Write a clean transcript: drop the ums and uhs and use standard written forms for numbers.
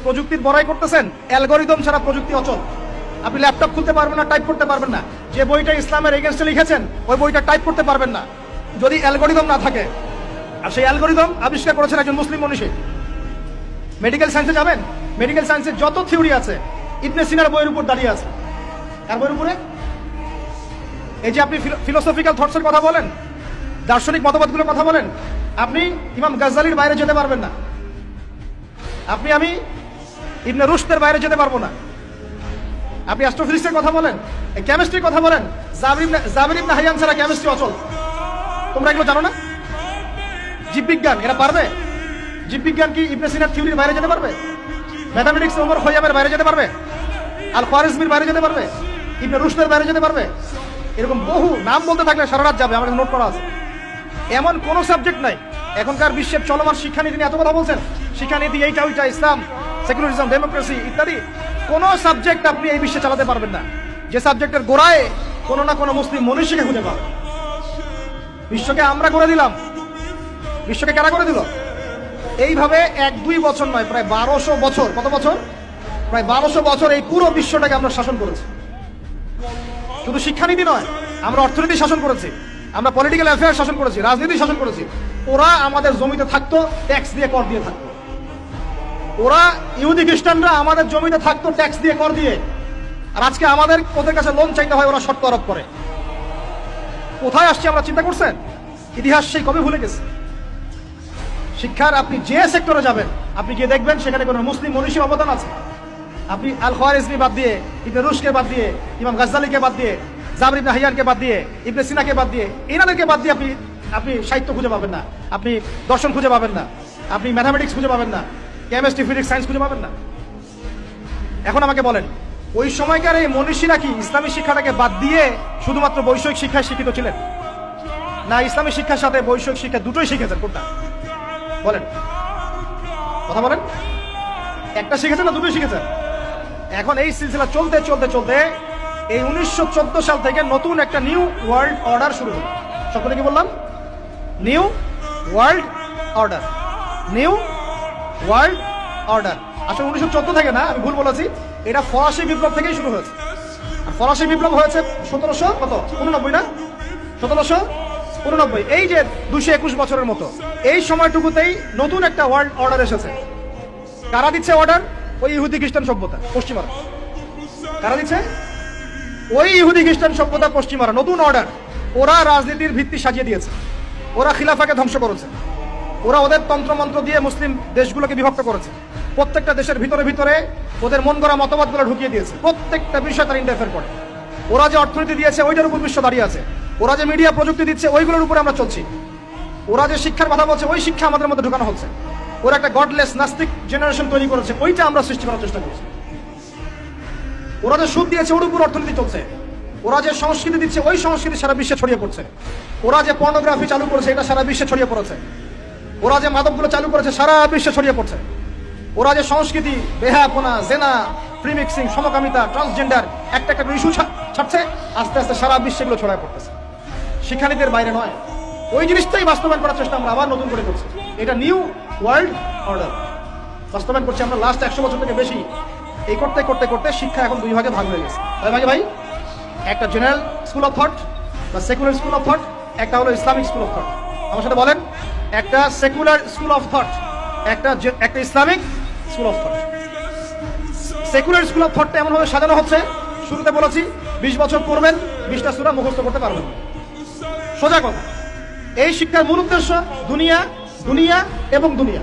প্রযুক্তির বড়াই করতেছেন, অ্যালগরিদম ছাড়া প্রযুক্তি অচল। আপনি ল্যাপটপ খুলতে পারবেন না, টাইপ করতে পারবেন না। যে বইটা ইসলামের এগেনস্টে লিখেছেন ওই বইটা টাইপ করতে পারবেন না যদি অ্যালগরিদম না থাকে। আর সেই অ্যালগরিদম আবিষ্কার করেছেন একজন মুসলিম মনীষী। মেডিকেল সায়েন্সে যাবেন, মেডিকেল সায়েন্সের যত থিওরি আছে ইবনে সিনার বইয়ের উপর দাঁড়িয়ে আছে। কার বইয়ের উপরে? এই যে আপনি ফিলোসফিক্যাল থটসের কথা বলেন, দার্শনিক মতবাদগুলোর কথা বলেন, আপনি ইমাম গাজ্জালির বাইরে যেতে পারবেন না। আমি ইবনে রুশদের বাইরে যেতে পারবো না। আপনি অ্যাস্ট্রোফিজিক্সের কথা বলেন, কেমিস্ট্রির কথা বলেন, জাবির ইবনে হাইয়ান ছাড়া কেমিস্ট্রি অচল। তোমরা এগুলো জানো না? জীববিজ্ঞান এরা পারবে? জীববিজ্ঞান কি ইবনে সিনার থিওরির বাইরে যেতে পারবে? ম্যাথামেটিক্স ওমর খৈয়ামের বাইরে যেতে পারবে? আল খাওয়ারিজমির বাইরে যেতে পারবে? ইবনে রুশদের বাইরে যেতে পারবে? এরকম বহু নাম বলতে থাকলে সারা রাত যাবে, আমার নোট করা আছে। এমন কোন সাবজেক্ট নাই। এখনকার বিশ্বের চলমান শিক্ষানীতি নিয়ে এত কথা বলছেন, শিক্ষানীতি এইটা ওইটা, ইসলাম, সেকুলারিজম, ডেমোক্রেসি ইত্যাদি, কোন সাবজেক্ট আপনি এই বিশ্বে চালাতে পারবেন না যে সাবজেক্টের গোড়ায় কোনো না কোনো মুসলিম মনীষীকে খুঁজে পাবেন। বিশ্বকে আমরা করে দিলাম, বিশ্বকে কারা করে দিল? এইভাবে 1-2 বছর নয়, প্রায় 1200 বছর। কত বছর? প্রায় 1200 বছর এই পুরো বিশ্বটাকে আমরা শাসন করেছি। শুধু শিক্ষানীতি নয়, আমরা অর্থনীতি শাসন করেছি, আমরা পলিটিক্যাল অ্যাফেয়ার শাসন করেছি, রাজনীতি শাসন করেছি। ওরা আমাদের জমিতে থাকতো, ট্যাক্স দিয়ে, কর দিয়ে থাকতো। ওরা ইহুদি খ্রিস্টানরা আমাদের জমিতে থাকতো ট্যাক্স দিয়ে, কর দিয়ে। আর আজকে আমাদের ওদের কাছে লোন চাইতে হয়, ওরা শর্ত আরোপ করে। কোথায় আসছে আমরা চিন্তা করছেন? ইতিহাস সেই কবে ভুলে গেছে? শিক্ষার আপনি যে সেক্টরে যাবেন, আপনি গিয়ে দেখবেন সেখানে কোনো মুসলিম মনীষীর অবদান আছে। আপনি আল খাওয়ারিজমি বাদ দিয়ে, ইবনে রুশকে বাদ দিয়ে, ইমাম গাজ্জালিকে বাদ দিয়ে, জাবির ইবনে হাইয়ানকে বাদ দিয়ে, ইবনে সিনাকে বাদ দিয়ে, এনাদেরকে বাদ দিয়ে আপনি সাহিত্য খুঁজে পাবেন না, আপনি দর্শন খুঁজে পাবেন না, আপনি ম্যাথামেটিক্স খুঁজে পাবেন না, কেমিস্ট্রি, ফিজিক্স, সায়েন্স খুঁজে পাবেন না। এখন আমাকে বলেন, ওই সময়কার এই মনীষীরা কি ইসলামী শিক্ষাটাকে বাদ দিয়ে শুধুমাত্র বৈষয়িক শিক্ষায় শিক্ষিত ছিলেন, না ইসলামী শিক্ষার সাথে বৈষয়িক শিক্ষা দুটোই শিখেছেন? কোনটা বলেন? কথা বলেন। একটা শিখেছেন না দুটোই শিখেছেন? এখন এই সিলসিলা চলতে চলতে চলতে এই 1914 সাল থেকে নতুন একটা নিউ ওয়ার্ল্ড অর্ডার শুরু হলো। সকলে কি বললাম? New world order, new world order. আসলে 1914 থেকে না, আমি ভুল বলেছি, এটা ফরাসি বিপ্লব থেকেই শুরু হয়েছে। আর ফরাসি বিপ্লব হয়েছে 1789 না, 1789। এই যে 221 বছরের মতো এই সময়টুকুতেই নতুন একটা ওয়ার্ল্ড অর্ডার এসেছে। কারা দিচ্ছে অর্ডার? ওই ইহুদি খ্রিস্টান সভ্যতা, পশ্চিমারা। কারা দিচ্ছে? ওই ইহুদি খ্রিস্টান সভ্যতা, পশ্চিমারা। নতুন অর্ডার। ওরা রাজনীতির ভিত্তি সাজিয়ে দিয়েছে, ওরা খিলাফাকে ধ্বংস করেছে, ওরা ওদের তন্ত্রমন্ত্র দিয়ে মুসলিম দেশগুলোকে বিভক্ত করেছে। প্রত্যেকটা দেশের ভিতরে ভিতরে ওদের মন গড়া মতবাদগুলো ঢুকিয়ে দিয়েছে, প্রত্যেকটা বিষয় তারা ইন্টারফেয়ার করে। ওরা যে অর্থনীতি দিয়েছে ওইটার উপর বিশ্ব দাঁড়িয়ে আছে, ওরা যে মিডিয়া প্রযুক্তি দিচ্ছে ওইগুলোর উপরে আমরা চলছি, ওরা যে শিক্ষার কথা বলছে ওই শিক্ষা আমাদের মধ্যে ঢুকানো হচ্ছে। ওরা একটা গডলেস নাস্তিক জেনারেশন তৈরি করেছে, ওইটা আমরা সৃষ্টি করার চেষ্টা করছি। ওরা যে সুদ দিয়েছে ওর উপর অর্থনীতি চলছে, ওরা যে সংস্কৃতি দিচ্ছে ওই সংস্কৃতি সারা বিশ্বে ছড়িয়ে পড়ছে। ওরা যে পর্নোগ্রাফি চালু করেছে এটা সারা বিশ্বে ছড়িয়ে পড়েছে। ওরা যে মাদকগুলো চালু করেছে সারা বিশ্বে ছড়িয়ে পড়ছে। ওরা যে সংস্কৃতি, বেহায়াপনা, জেনা, প্রিমিক্সিং, সমকামিতা, ট্রান্সজেন্ডার একটা একটা ইস্যু ছাড়ছে, আস্তে আস্তে সারা বিশ্বে এগুলো ছড়ায় পড়তেছে। শিক্ষানীতির বাইরে নয়, ওই জিনিসটাই বাস্তবায়ন করার চেষ্টা আমরা আবার নতুন করে করছি। এটা নিউ ওয়ার্ল্ড অর্ডার বাস্তবায়ন করছি আমরা লাস্ট 100 বছর থেকে বেশি। এই করতে করতে করতে শিক্ষা এখন 2 ভাগে ভাগ হয়ে গেছে। কয় ভাগে ভাই? একটা জেনারেল স্কুল অফ থট বা সেকুলার স্কুল অফ থট, একটা হলো ইসলামিক স্কুল অফ থট। আমার সাথে বলেন, একটা সেকুলার স্কুল অফ থট, একটা Islamic school of thought. Secular school of থটটা এমন ভাবে সাজানো হচ্ছে, শুরুতে বলেছি 20 বছর পড়বেন, 20টা সূরা মুখস্থ করতে পারবেন। সোজা কথা, এই শিক্ষার মূল উদ্দেশ্য দুনিয়া, দুনিয়া এবং দুনিয়া।